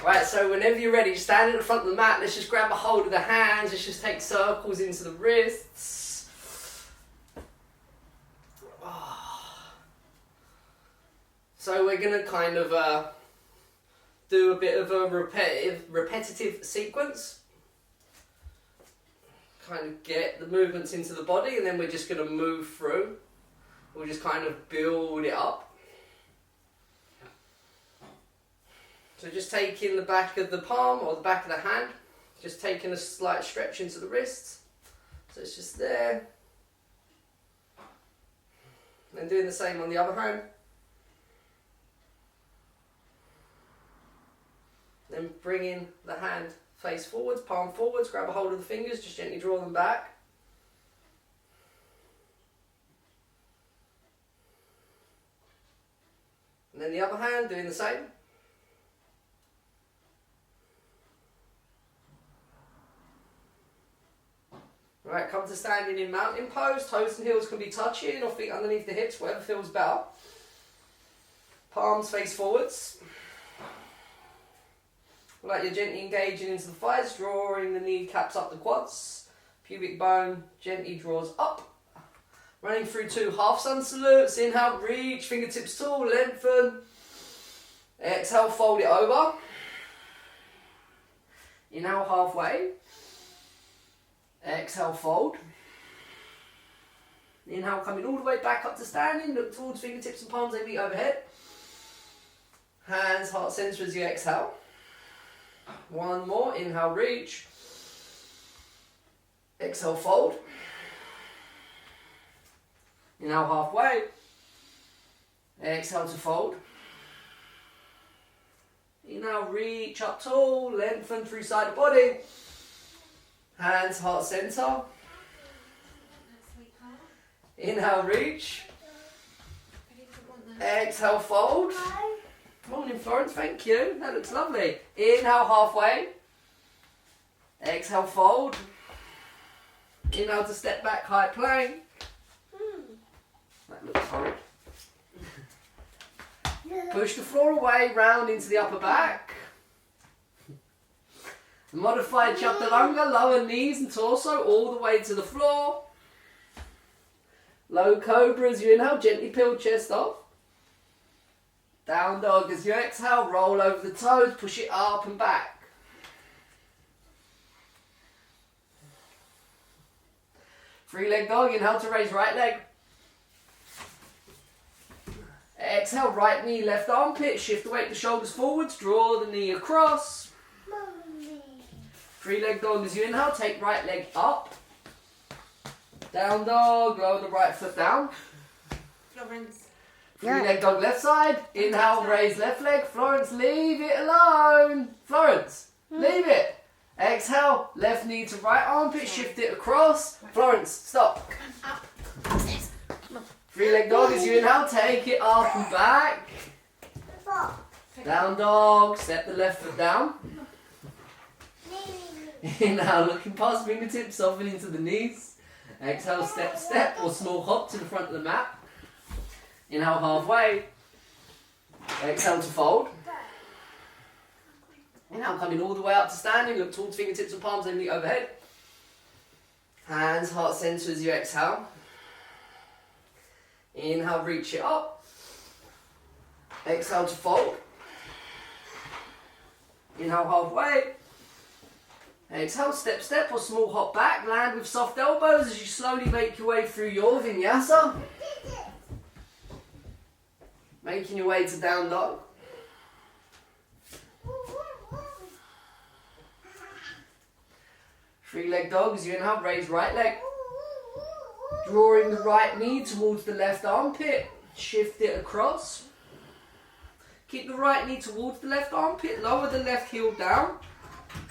Right, so whenever you're ready, stand at the front of the mat. Let's just grab a hold of the hands. Let's just take circles into the wrists. So we're going to kind of do a bit of a repetitive sequence. Kind of get the movements into the body, and then we're just going to move through. We'll just kind of build it up. So just taking the back of the palm or the back of the hand, just taking a slight stretch into the wrists. So it's just there. And doing the same on the other hand. Then bringing the hand face forwards, palm forwards, grab a hold of the fingers, just gently draw them back. And then the other hand, doing the same. Right, come to standing in mountain pose. Toes and heels can be touching or feet underneath the hips, whatever feels better. Palms face forwards. Like you're gently engaging into the thighs, drawing the knee caps up the quads. Pubic bone gently draws up. Running through 2 half sun salutes. Inhale, reach, fingertips tall, lengthen. Exhale, fold it over. Inhale, halfway. Exhale, fold. Inhale, coming all the way back up to standing. Look towards fingertips and palms, they meet overhead. Hands, heart center as you exhale. One more. Inhale, reach. Exhale, fold. Inhale, halfway. Exhale to fold. Inhale, reach up tall, lengthen through side of body. Hands, heart center. Inhale, reach. Exhale, fold. Morning, Florence, thank you. That looks lovely. Inhale, halfway. Exhale, fold. Inhale to step back, high plank. That looks horrid. Push the floor away, round into the upper back. Modified chaturanga, lower knees and torso all the way to the floor. Low cobra as you inhale, gently peel chest off. Down dog as you exhale, roll over the toes, push it up and back. Three leg dog, inhale to raise right leg. Exhale, right knee, left armpit, shift the weight, the shoulders forwards, draw the knee across. Three leg dog as you inhale, take right leg up. Down dog, lower the right foot down. Florence. Three leg dog left side, inhale, raise left leg. Florence, leave it alone. Florence, leave it. Exhale, left knee to right armpit, shift it across. Florence, stop. Up. Three leg dog as you inhale, take it up and back. Down dog, step the left foot down. Inhale, looking past fingertips, soften into the knees. Exhale, step, step or small hop to the front of the mat. Inhale, halfway. Exhale to fold. Inhale, coming all the way up to standing. Look towards fingertips and palms, then meet overhead. Hands, heart center as you exhale. Inhale, reach it up. Exhale to fold. Inhale, halfway. Exhale, step, step or small hop back. Land with soft elbows as you slowly make your way through your vinyasa. Making your way to down dog. Three leg dog as you inhale, raise right leg. Drawing the right knee towards the left armpit. Shift it across. Keep the right knee towards the left armpit. Lower the left heel down.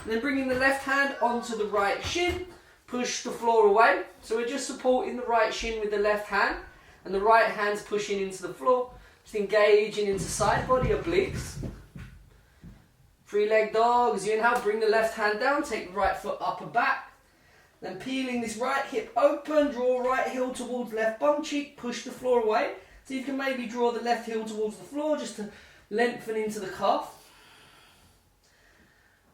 And then bringing the left hand onto the right shin. Push the floor away. So we're just supporting the right shin with the left hand. And the right hand's pushing into the floor. Just engaging into side body obliques. Three leg dog. As you inhale, bring the left hand down. Take the right foot up and back. Then peeling this right hip open. Draw right heel towards left bum cheek. Push the floor away. So you can maybe draw the left heel towards the floor just to lengthen into the calf.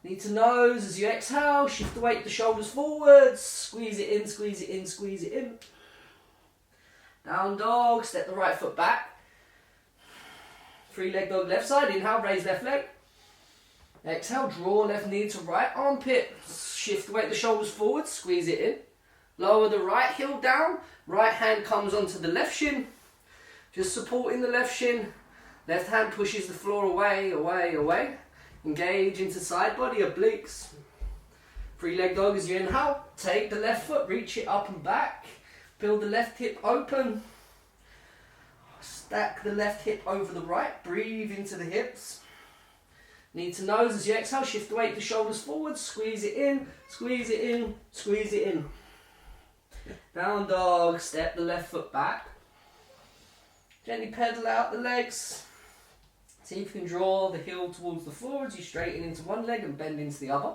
Knee to nose as you exhale, shift the weight of the shoulders forwards, squeeze it in, squeeze it in, squeeze it in. Down dog, step the right foot back. 3-leg dog left side, inhale, raise left leg. Exhale, draw left knee to right armpit, shift the weight of the shoulders forwards, squeeze it in. Lower the right heel down, right hand comes onto the left shin, just supporting the left shin. Left hand pushes the floor away, away, away. Engage into side body, obliques. 3-leg dog as you inhale. Take the left foot, reach it up and back. Build the left hip open. Stack the left hip over the right. Breathe into the hips. Knee to nose as you exhale. Shift the weight of the shoulders forward. Squeeze it in, squeeze it in, squeeze it in. Down dog. Step the left foot back. Gently pedal out the legs. See if you can draw the heel towards the floor as you straighten into one leg and bend into the other.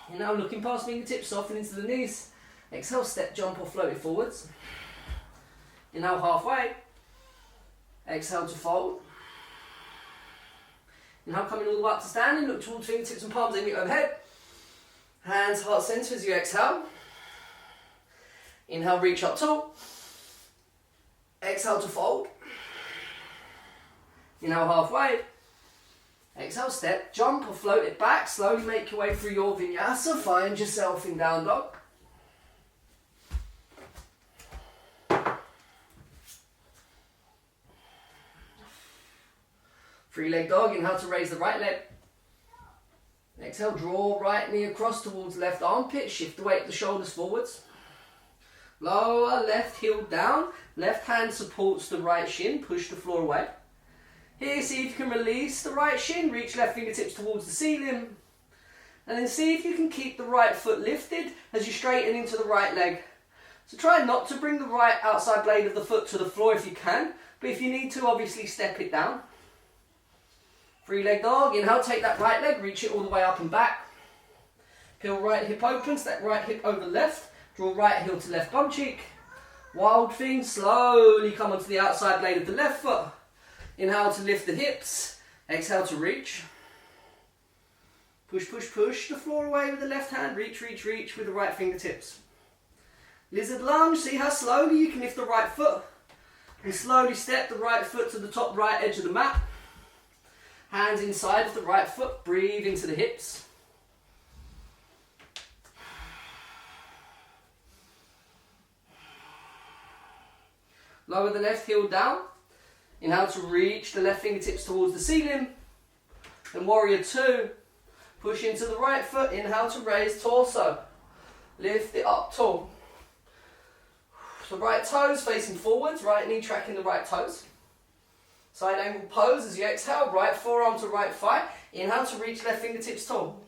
You're now looking past fingertips, soften into the knees. Exhale, step, jump or float it forwards. Inhale halfway. Exhale to fold. Inhale coming all the way up to standing. Look towards fingertips and palms, aim it overhead. Hands heart centre as you exhale. Inhale, reach up tall. Exhale to fold. Inhale halfway. Exhale, step, jump or float it back. Slowly make your way through your vinyasa. Find yourself in down dog. Three-leg dog. Inhale to raise the right leg. Exhale, draw right knee across towards left armpit. Shift the weight of the shoulders forwards. Lower left heel down. Left hand supports the right shin. Push the floor away. Here, see if you can release the right shin, reach left fingertips towards the ceiling. And then see if you can keep the right foot lifted as you straighten into the right leg. So try not to bring the right outside blade of the foot to the floor if you can, but if you need to, obviously step it down. 3-leg dog, inhale, take that right leg, reach it all the way up and back. Peel right hip open, step right hip over left, draw right heel to left bum cheek. Wild thing, slowly come onto the outside blade of the left foot. Inhale to lift the hips, exhale to reach. Push, push, push the floor away with the left hand, reach, reach, reach with the right fingertips. Lizard lunge, see how slowly you can lift the right foot. And slowly step the right foot to the top right edge of the mat. Hands inside of the right foot, breathe into the hips. Lower the left heel down. Inhale to reach the left fingertips towards the ceiling. Then warrior 2. Push into the right foot. Inhale to raise torso. Lift it up tall. The right toes facing forwards. Right knee tracking the right toes. Side angle pose as you exhale. Right forearm to right thigh. Inhale to reach left fingertips tall.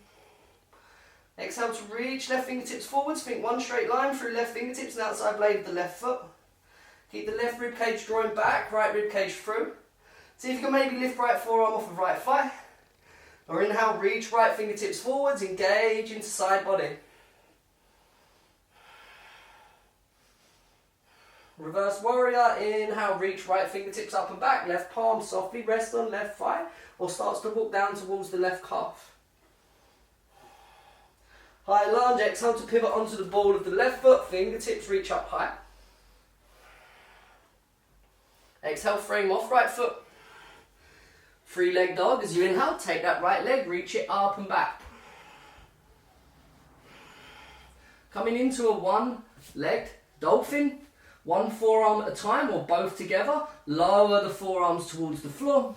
Exhale to reach left fingertips forwards. Think one straight line through left fingertips and outside blade of the left foot. Keep the left rib cage drawing back, right rib cage through. See if you can maybe lift right forearm off of right thigh. Or inhale, reach right fingertips forwards, engage into side body. Reverse warrior, inhale, reach right fingertips up and back, left palm softly rest on left thigh, or starts to walk down towards the left calf. High lunge, exhale to pivot onto the ball of the left foot, fingertips reach up high. Exhale, frame off right foot. 3-leg dog as you inhale, take that right leg, reach it up and back. Coming into a one-legged dolphin, one forearm at a time or both together. Lower the forearms towards the floor.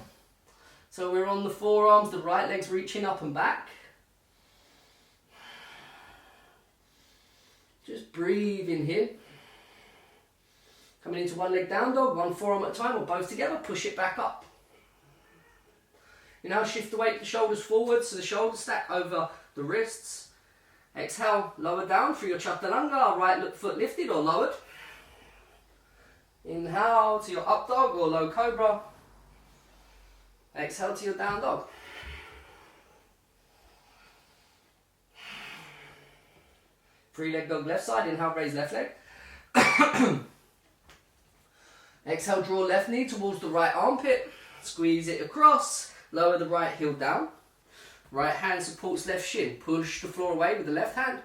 So we're on the forearms, the right leg's reaching up and back. Just breathe in here. Coming into one leg down dog, one forearm at a time or both together, push it back up. You now shift the weight of the shoulders forward so the shoulders stack over the wrists. Exhale, lower down through your chaturanga, right foot lifted or lowered. Inhale to your up dog or low cobra. Exhale to your down dog. Three-leg dog left side, inhale, raise left leg. Exhale, draw left knee towards the right armpit. Squeeze it across. Lower the right heel down. Right hand supports left shin. Push the floor away with the left hand.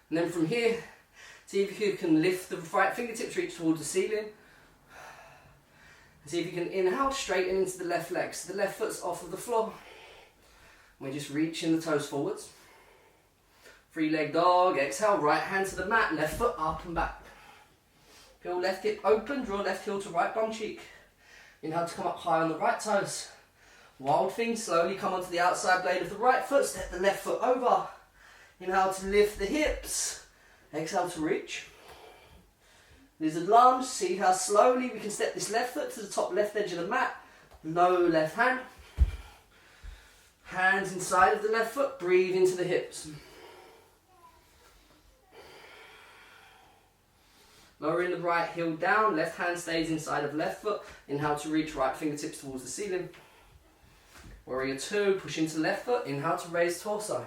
And then from here, see if you can lift the right fingertips, reach towards the ceiling. See if you can inhale, straighten into the left leg. So the left foot's off of the floor. We're just reaching the toes forwards. 3-leg dog. Exhale, right hand to the mat, left foot up and back. Feel left hip open, draw left heel to right bum cheek. Inhale to come up high on the right toes. Wild thing, slowly come onto the outside blade of the right foot, step the left foot over. Inhale to lift the hips. Exhale to reach. Lizard lunge, see how slowly we can step this left foot to the top left edge of the mat. Low left hand. Hands inside of the left foot, breathe into the hips. Lowering the right heel down, left hand stays inside of left foot. Inhale to reach right fingertips towards the ceiling. Warrior 2, push into left foot, inhale to raise torso.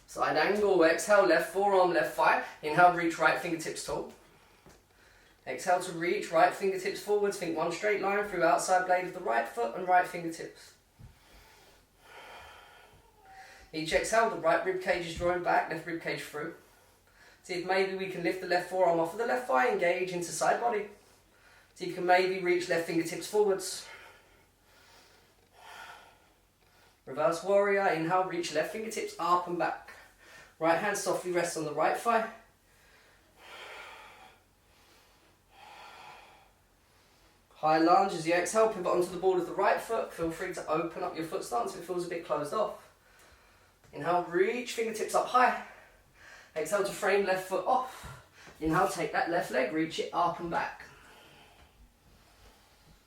Side angle, exhale, left forearm, left thigh. Inhale, reach right fingertips tall. Exhale to reach right fingertips forwards, think one straight line through outside blade of the right foot and right fingertips. Each exhale, the right rib cage is drawing back, left rib cage through. See if maybe we can lift the left forearm off of the left thigh, engage into side body. See if you can maybe reach left fingertips forwards. Reverse warrior, inhale, reach left fingertips up and back. Right hand softly rests on the right thigh. High lunge as you exhale, pivot onto the ball of the right foot. Feel free to open up your foot stance if it feels a bit closed off. Inhale, reach fingertips up high. Exhale to frame left foot off. Inhale, take that left leg, reach it up and back.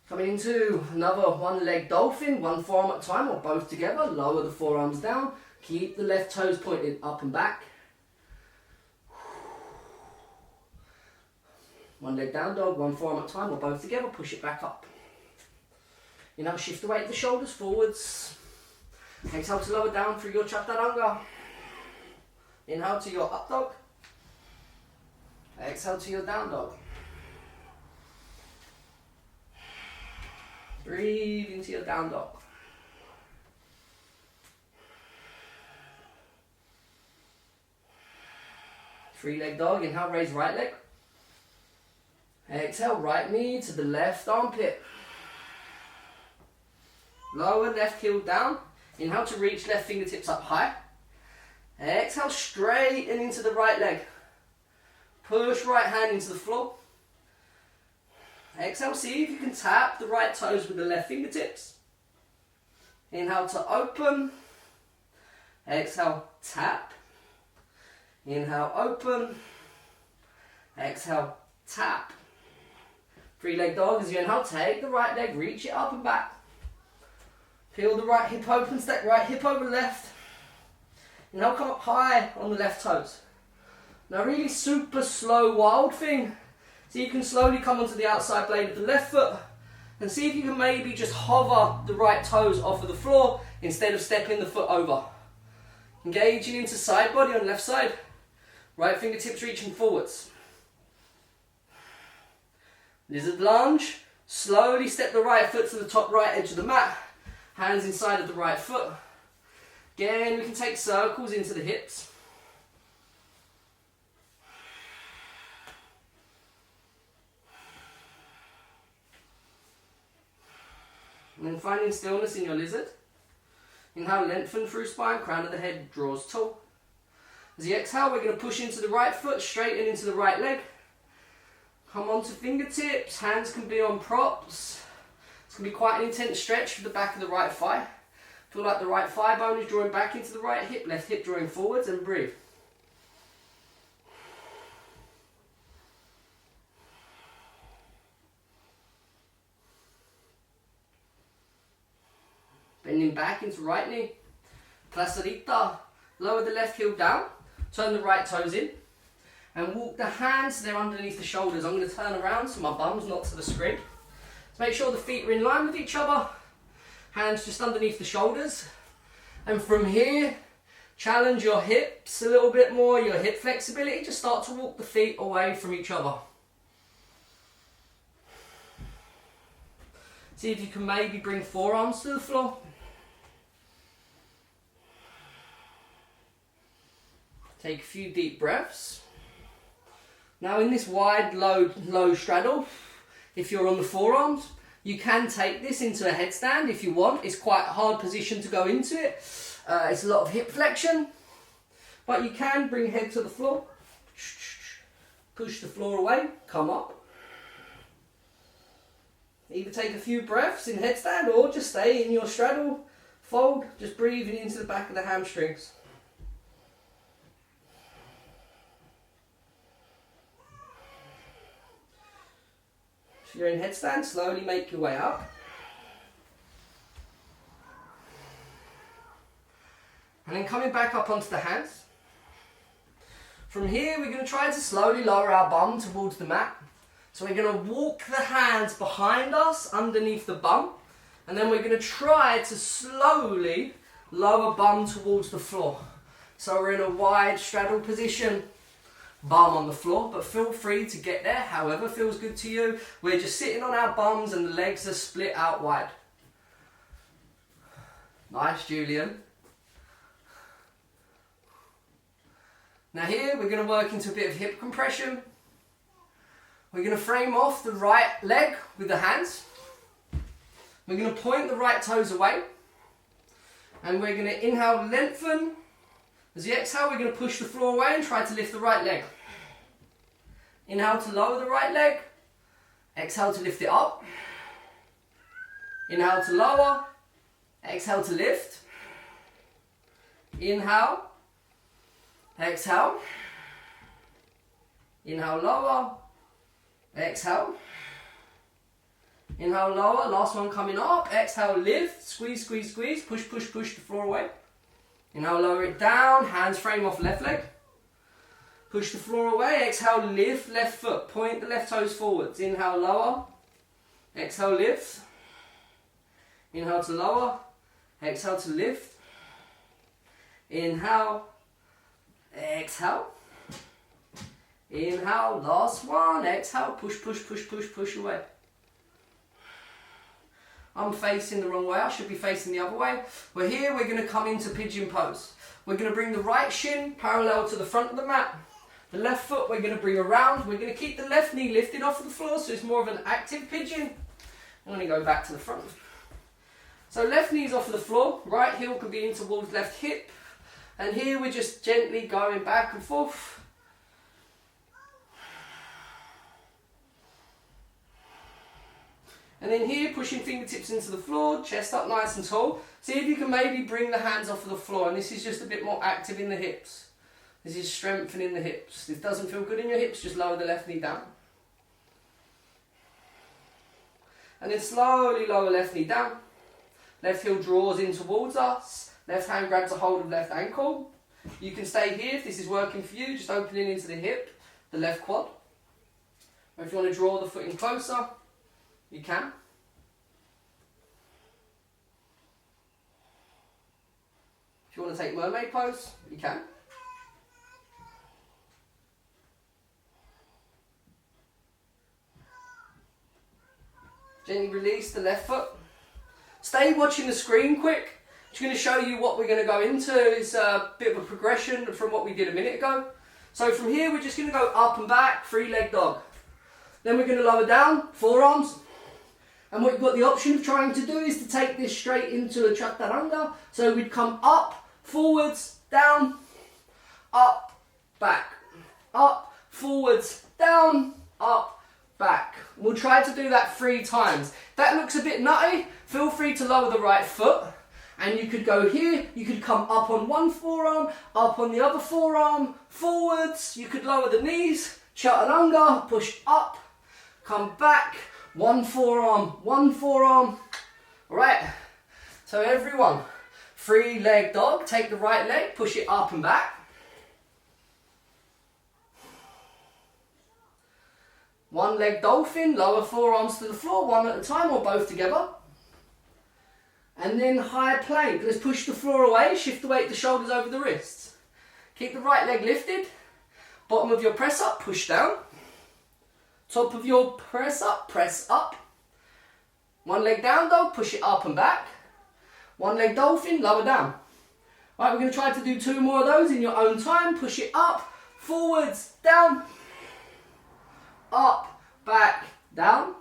Coming into another 1-leg dolphin, one forearm at a time or both together. Lower the forearms down. Keep the left toes pointed up and back. 1 leg down dog, one forearm at a time or both together. Push it back up. Inhale, shift the weight of the shoulders forwards. Exhale to lower down through your chaturanga. Inhale to your up dog. Exhale to your down dog. Breathe into your down dog. Three-leg dog. Inhale, raise right leg. Exhale, right knee to the left armpit. Lower left heel down. Inhale to reach left fingertips up high. Exhale, straighten into the right leg. Push right hand into the floor. Exhale, see if you can tap the right toes with the left fingertips. Inhale to open. Exhale, tap. Inhale, open. Exhale, tap. 3-leg dog as you inhale, take the right leg, reach it up and back. Feel the right hip open, step right hip over left. Inhale, come up high on the left toes. Now really super slow wild thing. So you can slowly come onto the outside blade of the left foot and see if you can maybe just hover the right toes off of the floor instead of stepping the foot over. Engaging into side body on left side. Right fingertips reaching forwards. Lizard lunge. Slowly step the right foot to the top right edge of the mat. Hands inside of the right foot. Again, we can take circles into the hips. And then finding stillness in your lizard. Inhale, lengthen through spine, crown of the head draws tall. As you exhale, we're going to push into the right foot, straighten into the right leg. Come onto fingertips, hands can be on props. It's going to be quite an intense stretch for the back of the right thigh. Feel like the right thigh bone is drawing back into the right hip, left hip drawing forwards, and breathe. Bending back into right knee. Placerita. Lower the left heel down. Turn the right toes in. And walk the hands so they're underneath the shoulders. I'm going to turn around so my bum's not to the screen. So make sure the feet are in line with each other. Hands just underneath the shoulders. And from here, challenge your hips a little bit more, your hip flexibility. Just start to walk the feet away from each other. See if you can maybe bring forearms to the floor. Take a few deep breaths. Now in this wide, low straddle, if you're on the forearms, you can take this into a headstand if you want. It's quite a hard position to go into it. It's a lot of hip flexion, but you can bring head to the floor. Push the floor away, come up. Either take a few breaths in headstand or just stay in your straddle, fold, just breathing into the back of the hamstrings. If you're in headstand, slowly make your way up. And then coming back up onto the hands. From here, we're going to try to slowly lower our bum towards the mat. So we're going to walk the hands behind us, underneath the bum. And then we're going to try to slowly lower bum towards the floor. So we're in a wide straddle position, bum on the floor, but feel free to get there however feels good to you. We're just sitting on our bums and the legs are split out wide. Nice, Julian. Now here we're going to work into a bit of hip compression. We're going to frame off the right leg with the hands. We're going to point the right toes away. And we're going to inhale, lengthen. As you exhale, we're going to push the floor away and try to lift the right leg. Inhale to lower the right leg. Exhale to lift it up. Inhale to lower. Exhale to lift. Inhale. Exhale. Inhale, lower. Exhale. Inhale, lower. Last one coming up. Exhale, lift. Squeeze, squeeze, squeeze. Push, push, push the floor away. Inhale, lower it down. Hands frame off left leg. Push the floor away. Exhale, lift left foot. Point the left toes forwards. Inhale, lower. Exhale, lift. Inhale to lower. Exhale to lift. Inhale. Exhale. Inhale. Last one. Exhale. Push, push, push, push, push away. I'm facing the wrong way. I should be facing the other way. We're here. We're going to come into pigeon pose. We're going to bring the right shin parallel to the front of the mat. The left foot we're going to bring around. We're going to keep the left knee lifted off of the floor so it's more of an active pigeon. I'm going to go back to the front. So left knee's off of the floor. Right heel can be in towards left hip. And here we're just gently going back and forth. And then here, pushing fingertips into the floor, chest up nice and tall. See if you can maybe bring the hands off of the floor. And this is just a bit more active in the hips. This is strengthening the hips. If it doesn't feel good in your hips, just lower the left knee down. And then slowly lower left knee down. Left heel draws in towards us. Left hand grabs a hold of left ankle. You can stay here if this is working for you, just opening into the hip, the left quad. Or if you want to draw the foot in closer, you can. If you want to take mermaid pose, you can. Gently release the left foot. Stay watching the screen quick. Just going to show you what we're going to go into. It's a bit of a progression from what we did a minute ago. So from here we're just going to go up and back, 3-leg dog. Then we're going to lower down, forearms. And what you've got the option of trying to do is to take this straight into a chaturanga. So we'd come up, forwards, down, up, back. Up, forwards, down, up, back. We'll try to do that 3 times. That looks a bit nutty. Feel free to lower the right foot. And you could go here, you could come up on one forearm, up on the other forearm, forwards. You could lower the knees, chaturanga, push up, come back. One forearm, one forearm. All right, so everyone, 3-leg dog, take the right leg, push it up and back. One leg dolphin, lower forearms to the floor, one at a time or both together. And then high plank, let's push the floor away, shift the weight of the shoulders over the wrists. Keep the right leg lifted, bottom of your press up, push down. Top of your press up, press up. One leg down dog, push it up and back. One leg dolphin, lower down. Right, we're going to try to do 2 more of those in your own time. Push it up, forwards, down, up, back, down.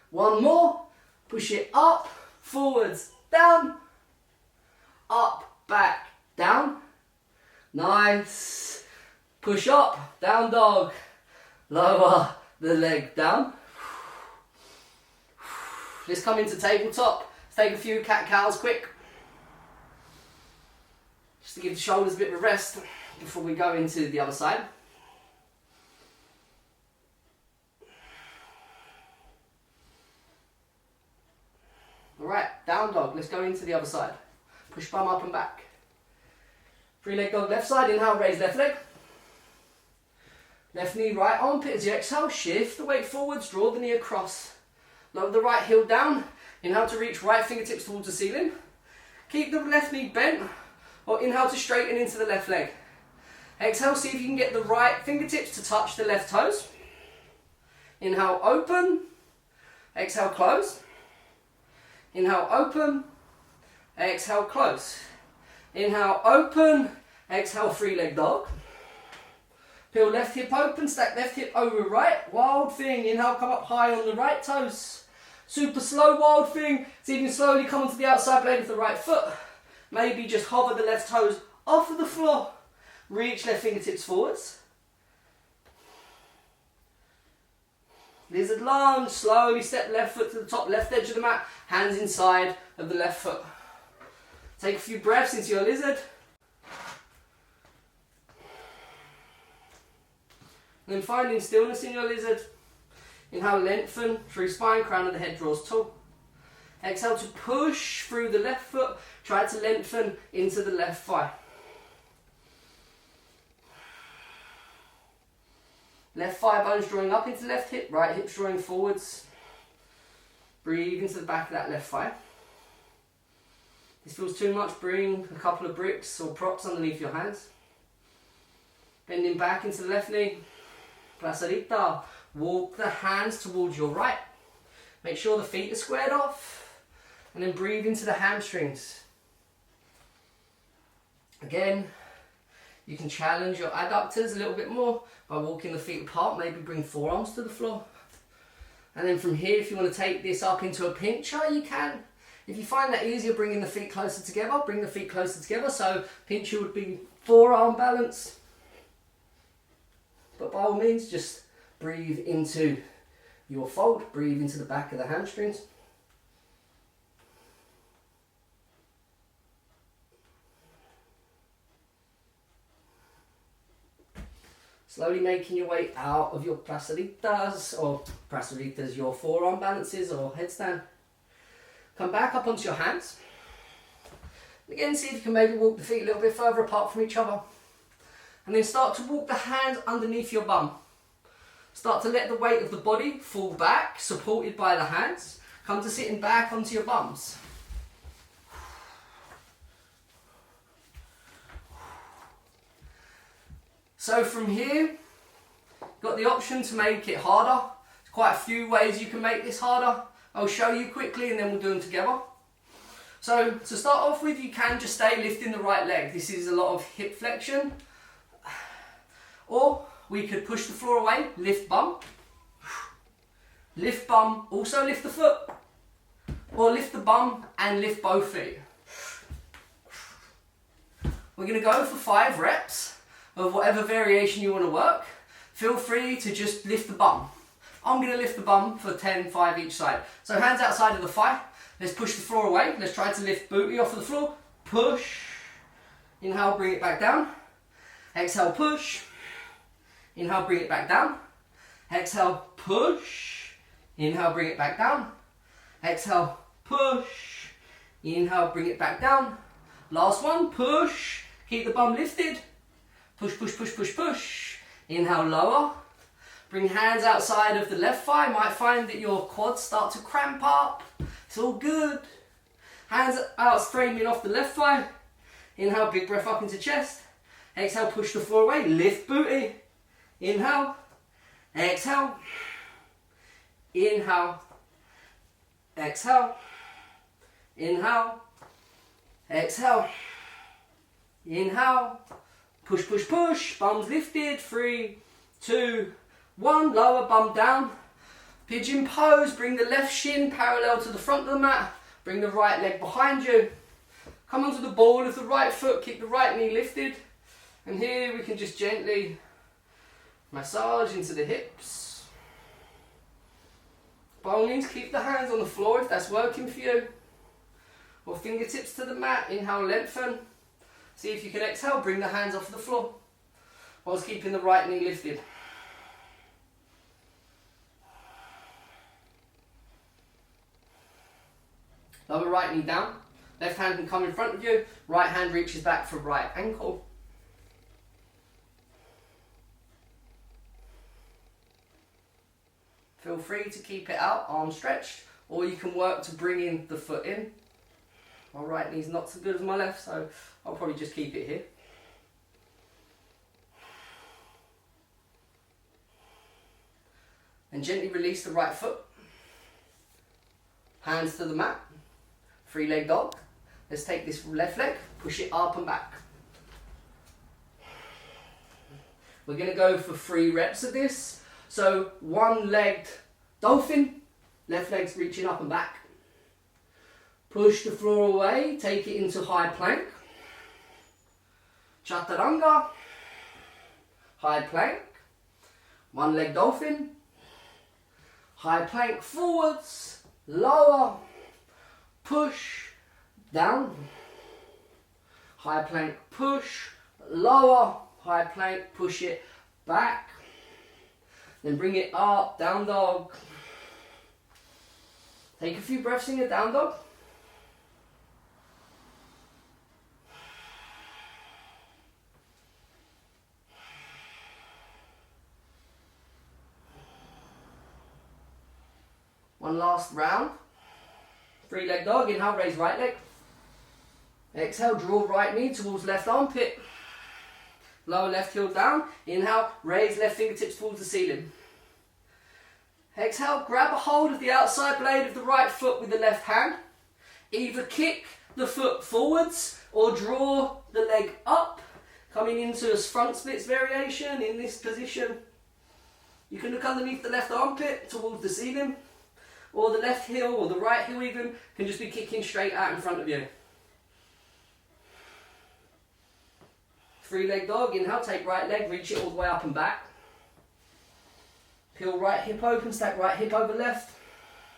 One more, push it up, forwards, down, up, back, down. Nice. Push up, down dog, lower the leg down. Let's come into tabletop. Let's take a few cat-cows quick. Just to give the shoulders a bit of a rest before we go into the other side. Alright, down dog. Let's go into the other side. Push bum up and back. 3-leg dog left side. Inhale, raise left leg. Left knee, right armpit as you exhale. Shift the weight forwards, draw the knee across. Lower the right heel down. Inhale to reach right fingertips towards the ceiling. Keep the left knee bent, or inhale to straighten into the left leg. Exhale, see if you can get the right fingertips to touch the left toes. Inhale, open. Exhale, close. Inhale, open. Exhale, close. Inhale, open. Exhale, 3-leg dog. Peel left hip open, stack left hip over right. Wild thing. Inhale, come up high on the right toes. Super slow wild thing. So you can slowly come onto the outside blade of the right foot. Maybe just hover the left toes off of the floor. Reach left fingertips forwards. Lizard lunge. Slowly step left foot to the top left edge of the mat. Hands inside of the left foot. Take a few breaths into your lizard. And then finding stillness in your lizard. Inhale, lengthen through spine, crown of the head draws tall. Exhale to push through the left foot. Try to lengthen into the left thigh. Left thigh bones drawing up into left hip, right hips drawing forwards. Breathe into the back of that left thigh. This feels too much, bring a couple of bricks or props underneath your hands. Bending back into the left knee. Placerita. Walk the hands towards your right. Make sure the feet are squared off. And then breathe into the hamstrings. Again, you can challenge your adductors a little bit more by walking the feet apart. Maybe bring forearms to the floor. And then from here, if you want to take this up into a pincher, you can. If you find that easier, bringing the feet closer together, bring the feet closer together. So pincher would be forearm balance. But by all means, just breathe into your fold. Breathe into the back of the hamstrings. Slowly making your way out of your placeritas, or placeritas, your forearm balances or headstand. Come back up onto your hands. Again, see if you can maybe walk the feet a little bit further apart from each other. And then start to walk the hands underneath your bum. Start to let the weight of the body fall back, supported by the hands. Come to sitting back onto your bums. So from here, got the option to make it harder. There's quite a few ways you can make this harder. I'll show you quickly and then we'll do them together. So to start off with, you can just stay lifting the right leg. This is a lot of hip flexion. Or we could push the floor away, lift bum. Lift bum, also lift the foot. Or lift the bum and lift both feet. We're going to go for 5 reps of whatever variation you want to work. Feel free to just lift the bum. I'm going to lift the bum for 10, 5 each side. So hands outside of the thigh. Let's push the floor away. Let's try to lift booty off of the floor. Push. Inhale, bring it back down. Exhale, push. Inhale, bring it back down. Exhale, push. Inhale, bring it back down. Exhale, push. Inhale, bring it back down. Last one, push. Keep the bum lifted. Push, push, push, push, push. Inhale, lower. Bring hands outside of the left thigh. You might find that your quads start to cramp up. It's all good. Hands out, framing off the left thigh. Inhale, big breath up into chest. Exhale, push the floor away. Lift booty. Inhale. Exhale. Inhale. exhale, inhale, exhale, inhale, push, push, push, bums lifted, 3, 2, 1, lower bum down, pigeon pose, bring the left shin parallel to the front of the mat, bring the right leg behind you, come onto the ball of the right foot, keep the right knee lifted, and here we can just gently massage into the hips. By all means, keep the hands on the floor if that's working for you, or fingertips to the mat, inhale, lengthen. See if you can exhale, bring the hands off the floor, whilst keeping the right knee lifted. Lower right knee down, left hand can come in front of you, right hand reaches back for right ankle. Feel free to keep it out, arms stretched, or you can work to bring in the foot in. My right knee's not so good as my left, so I'll probably just keep it here. And gently release the right foot. Hands to the mat. 3-leg dog. Let's take this left leg, push it up and back. We're going to go for 3 reps of this. So 1-legged dolphin, left leg's reaching up and back. Push the floor away, take it into high plank. Chaturanga, high plank. 1-leg dolphin, high plank forwards, lower, push, down. High plank, push, lower, high plank, push it back. Then bring it up, down dog. Take a few breaths in your down dog. One last round. 3-leg dog, inhale, raise right leg. Exhale, draw right knee towards left armpit. Lower left heel down. Inhale, raise left fingertips towards the ceiling. Exhale, grab a hold of the outside blade of the right foot with the left hand. Either kick the foot forwards or draw the leg up, coming into a front splits variation in this position. You can look underneath the left armpit towards the ceiling, or the left heel or the right heel even can just be kicking straight out in front of you. 3-leg dog, inhale, take right leg, reach it all the way up and back. Peel right hip open, stack right hip over left.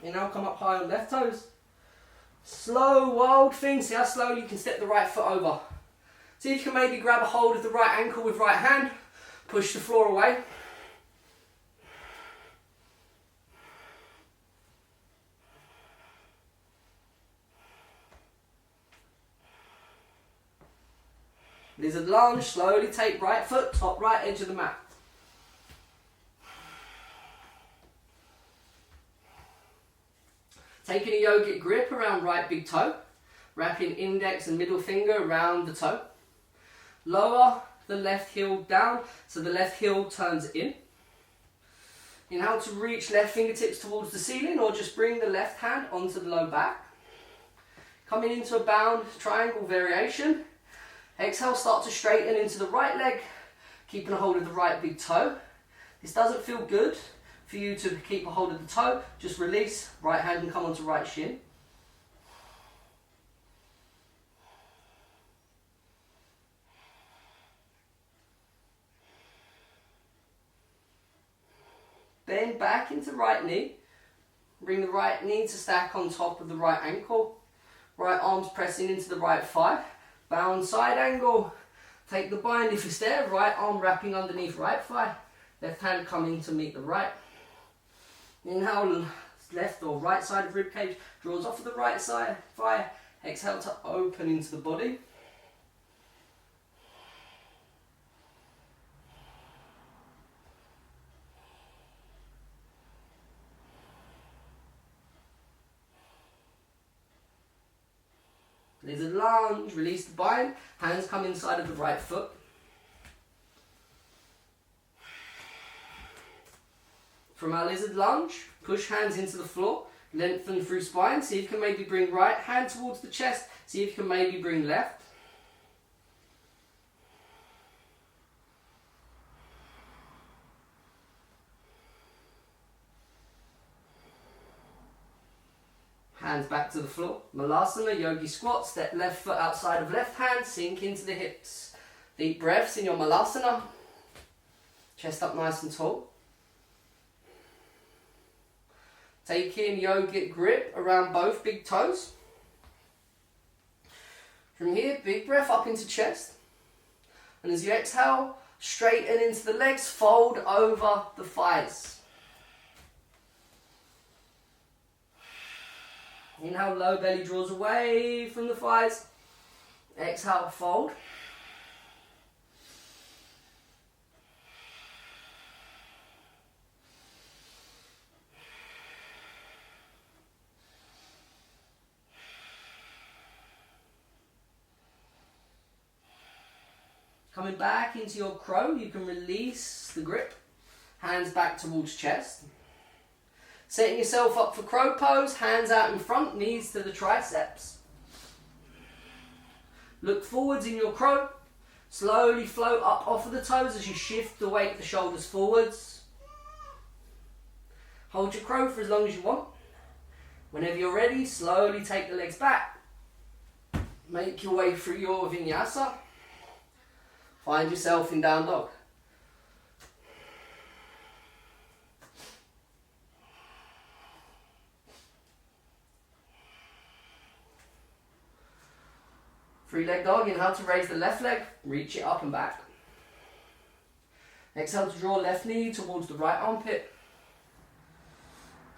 Inhale, come up high on left toes. Slow, wild thing, see how slowly you can step the right foot over. See if you can maybe grab a hold of the right ankle with right hand, push the floor away. Lizard lunge, slowly take right foot, top right edge of the mat. Taking a yogic grip around right big toe, wrapping index and middle finger around the toe. Lower the left heel down so the left heel turns in. Inhale to reach left fingertips towards the ceiling, or just bring the left hand onto the low back. Coming into a bound triangle variation. Exhale, start to straighten into the right leg, keeping a hold of the right big toe. This doesn't feel good for you to keep a hold of the toe. Just release, right hand and come onto right shin. Bend back into right knee. Bring the right knee to stack on top of the right ankle. Right arms pressing into the right thigh. Bound side angle. Take the bind if it's there. Right arm wrapping underneath right thigh. Left hand coming to meet the right. Inhale, left or right side of rib cage draws off of the right side thigh. Exhale to open into the body. Lizard lunge, release the bind, hands come inside of the right foot. From our lizard lunge, push hands into the floor, Lengthen through spine. See if you can maybe bring right hand towards the chest. See if you can maybe bring left. Hands back to the floor. Malasana, yogi squat. Step left foot outside of left hand. Sink into the hips. Deep breaths in your Malasana. Chest up nice and tall. Take in yogic grip around both big toes. From here, big breath up into chest. And as you exhale, straighten into the legs, fold over the thighs. Inhale, low belly draws away from the thighs. Exhale, fold. Coming back into your crow, you can release the grip. Hands back towards chest. Setting yourself up for crow pose, hands out in front, knees to the triceps. Look forwards in your crow. Slowly float up off of the toes as you shift the weight of the shoulders forwards. Hold your crow for as long as you want. Whenever you're ready, slowly take the legs back. Make your way through your vinyasa. Find yourself in down dog. Three leg dog. Inhale to raise the left leg, reach it up and back. Exhale to draw left knee towards the right armpit.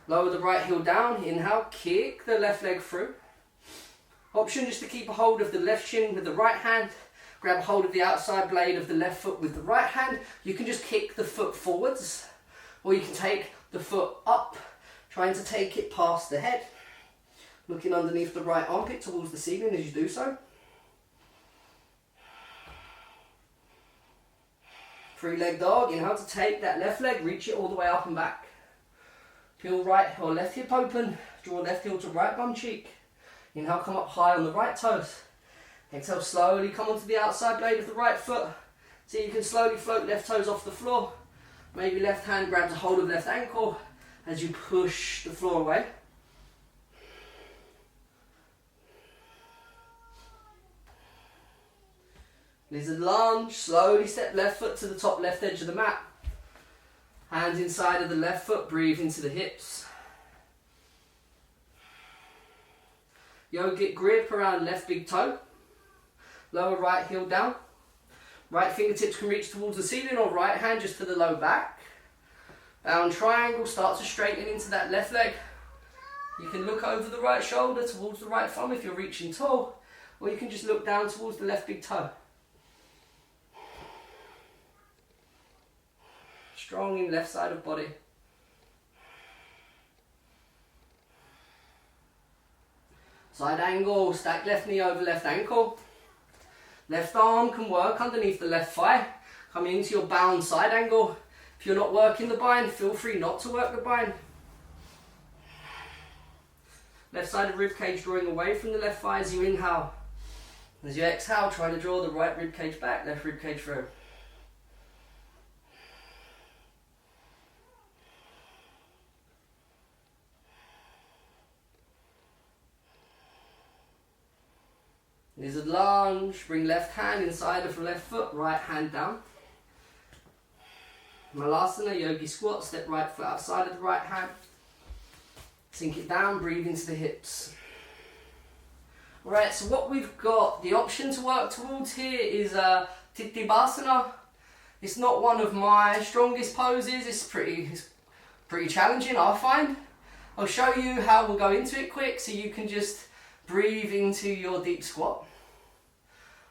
Lower the right heel down. Inhale, kick the left leg through. Option just to keep a hold of the left shin with the right hand. Grab hold of the outside blade of the left foot with the right hand. You can just kick the foot forwards, or you can take the foot up, trying to take it past the head. Looking underneath the right armpit towards the ceiling as you do so. Three leg dog. Inhale to take that left leg, reach it all the way up and back. Peel right or left hip open, draw left heel to right bum cheek. Inhale, come up high on the right toes. Exhale, slowly come onto the outside blade of the right foot. So you can slowly float left toes off the floor. Maybe left hand grabs a hold of left ankle as you push the floor away. Lizard lunge, slowly step left foot to the top left edge of the mat. Hands inside of the left foot, breathe into the hips. Yogic grip around left big toe. Lower right heel down. Right fingertips can reach towards the ceiling, or right hand just to the low back. Down triangle, start to straighten into that left leg. You can look over the right shoulder towards the right thumb if you're reaching tall, or you can just look down towards the left big toe. Strong in left side of body. Side angle, stack left knee over left ankle. Left arm can work underneath the left thigh. Come into your bound side angle. If you're not working the bind, feel free not to work the bind. Left side of rib cage drawing away from the left thigh as you inhale. As you exhale, try to draw the right rib cage back, left rib cage through. Lizard lunge, bring left hand inside of left foot, right hand down. Malasana, yogi squat, step right foot outside of the right hand. Sink it down, breathe into the hips. Alright, so what we've got, the option to work towards here is Titibhasana. It's not one of my strongest poses, it's pretty challenging, I find. I'll show you how we'll go into it quick so you can just breathe into your deep squat.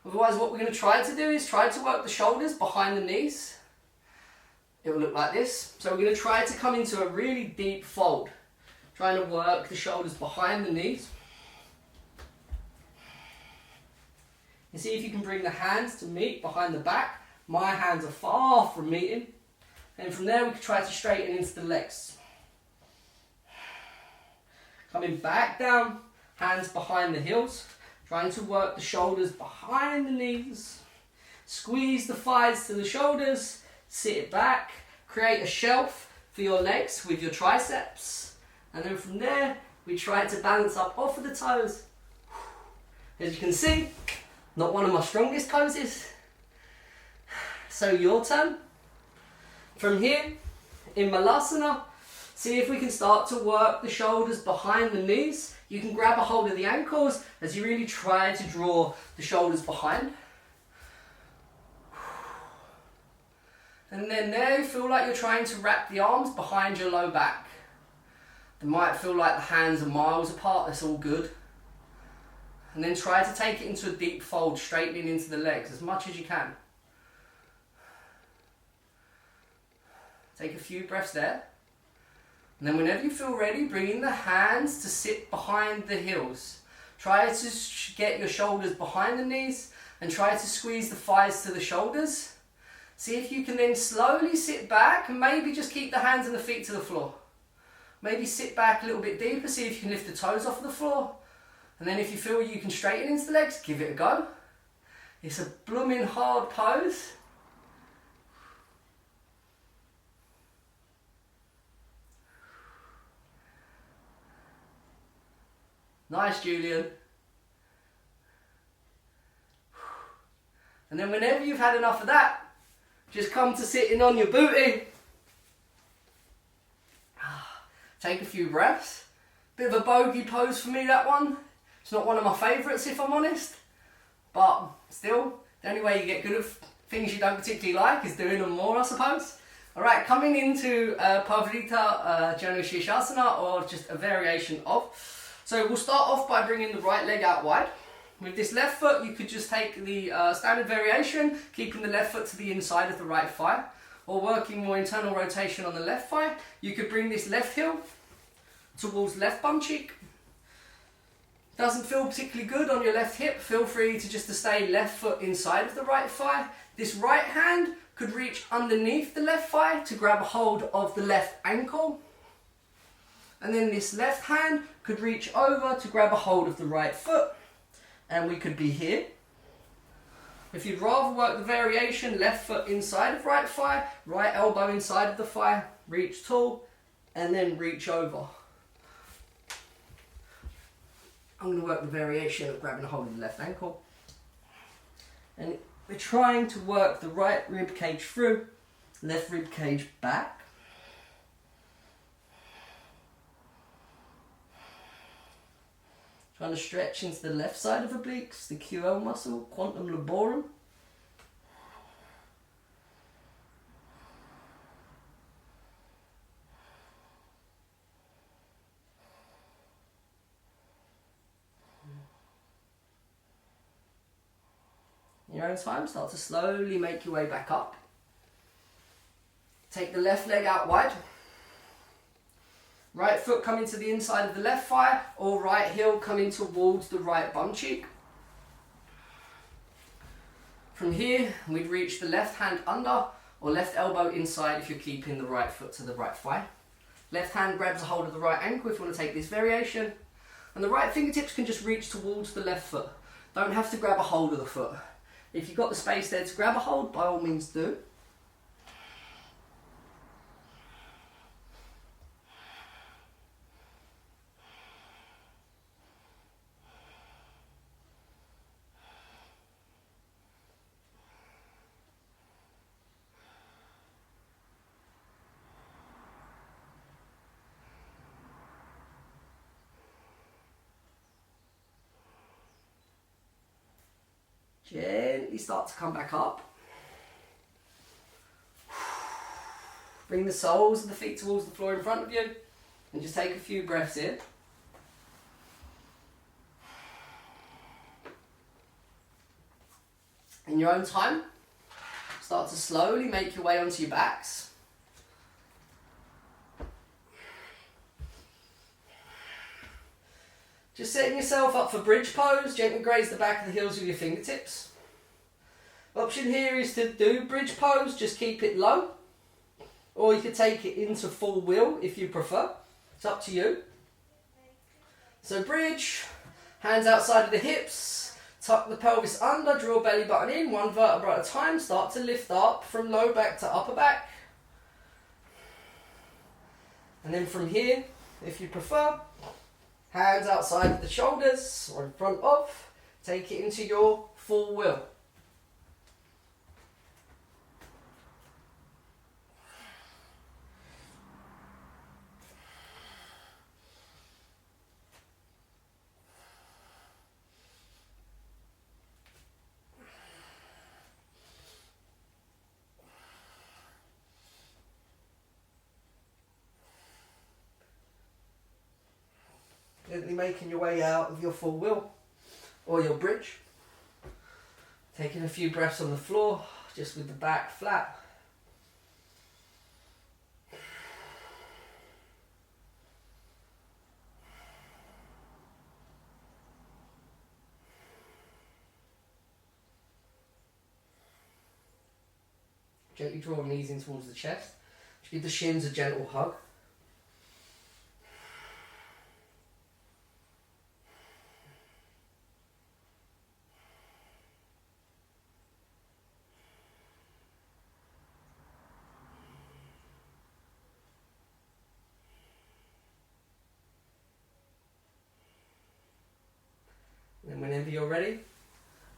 Otherwise, what we're going to try to do is try to work the shoulders behind the knees. It will look like this. So we're going to try to come into a really deep fold. Trying to work the shoulders behind the knees. And see if you can bring the hands to meet behind the back. My hands are far from meeting. And from there we can try to straighten into the legs. Coming back down, hands behind the heels, trying to work the shoulders behind the knees. Squeeze the thighs to the shoulders, sit it back, create a shelf for your legs with your triceps. And then from there, we try to balance up off of the toes. As you can see, not one of my strongest poses. So your turn. From here, in Malasana, see if we can start to work the shoulders behind the knees. You can grab a hold of the ankles as you really try to draw the shoulders behind. And then there you feel like you're trying to wrap the arms behind your low back. It might feel like the hands are miles apart, that's all good. And then try to take it into a deep fold, straightening into the legs as much as you can. Take a few breaths there. And then whenever you feel ready, bring in the hands to sit behind the heels. Try to get your shoulders behind the knees and try to squeeze the thighs to the shoulders. See if you can then slowly sit back and maybe just keep the hands and the feet to the floor. Maybe sit back a little bit deeper, see if you can lift the toes off the floor. And then if you feel you can straighten into the legs, give it a go. It's a blooming hard pose. Nice, Julian. And then whenever you've had enough of that, just come to sitting on your booty. Take a few breaths. Bit of a bogey pose for me, that one. It's not one of my favourites, if I'm honest. But still, the only way you get good at things you don't particularly like is doing them more, I suppose. Alright, coming into Pavarita Janu Shirshasana, or just a variation of. So we'll start off by bringing the right leg out wide. With this left foot, you could just take the standard variation, keeping the left foot to the inside of the right thigh, or working more internal rotation on the left thigh. You could bring this left heel towards left bum cheek. Doesn't feel particularly good on your left hip, feel free to just to stay left foot inside of the right thigh. This right hand could reach underneath the left thigh to grab a hold of the left ankle. And then this left hand could reach over to grab a hold of the right foot. And we could be here. If you'd rather work the variation, left foot inside of right thigh, right elbow inside of the thigh, reach tall, and then reach over. I'm going to work the variation of grabbing a hold of the left ankle. And we're trying to work the right rib cage through, left rib cage back. Trying to stretch into the left side of the obliques, the QL muscle, quantum laborum. In your own time, start to slowly make your way back up. Take the left leg out wide. Right foot coming to the inside of the left thigh, or right heel coming towards the right bum cheek. From here, we'd reach the left hand under, or left elbow inside if you're keeping the right foot to the right thigh. Left hand grabs a hold of the right ankle if you want to take this variation. And the right fingertips can just reach towards the left foot. Don't have to grab a hold of the foot. If you've got the space there to grab a hold, by all means do. Gently start to come back up. Bring the soles of the feet towards the floor in front of you and just take a few breaths in. In your own time, start to slowly make your way onto your backs. Just setting yourself up for bridge pose, gently graze the back of the heels with your fingertips. Option here is to do bridge pose, just keep it low. Or you could take it into full wheel if you prefer. It's up to you. So bridge, hands outside of the hips, tuck the pelvis under, draw belly button in, one vertebra at a time, start to lift up from low back to upper back. And then from here, if you prefer, hands outside of the shoulders or in front of, take it into your full wheel. Gently making your way out of your full wheel or your bridge. Taking a few breaths on the floor, just with the back flat. Gently draw the knees in towards the chest. Just give the shins a gentle hug. And whenever you're ready,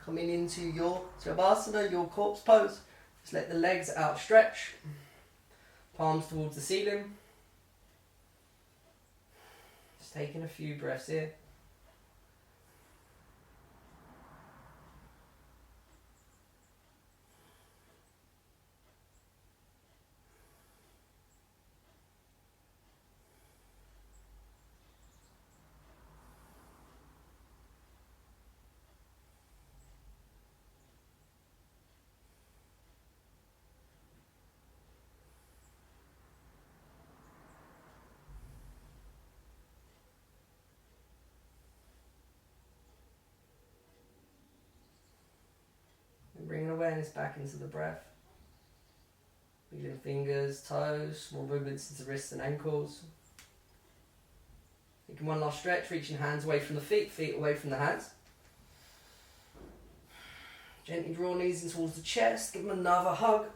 coming into your Shavasana, your corpse pose. Just let the legs outstretch, palms towards the ceiling. Just taking a few breaths here. Bringing awareness back into the breath. Feeling fingers, toes, small movements into wrists and ankles. Taking one last stretch, reaching hands away from the feet, feet away from the hands. Gently draw knees in towards the chest, give them another hug.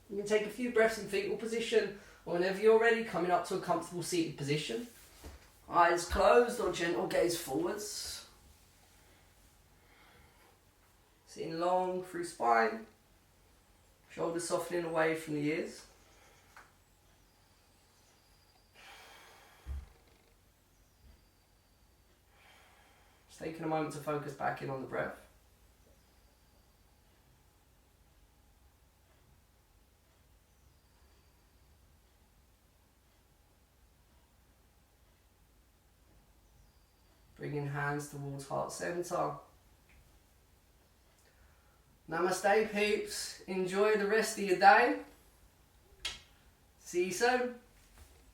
You can take a few breaths in fetal position, or whenever you're ready, coming up to a comfortable seated position. Eyes closed or gentle gaze forwards. Sitting long through spine, shoulders softening away from the ears. Just taking a moment to focus back in on the breath. Bringing hands towards heart center. Namaste peeps, enjoy the rest of your day. See you soon.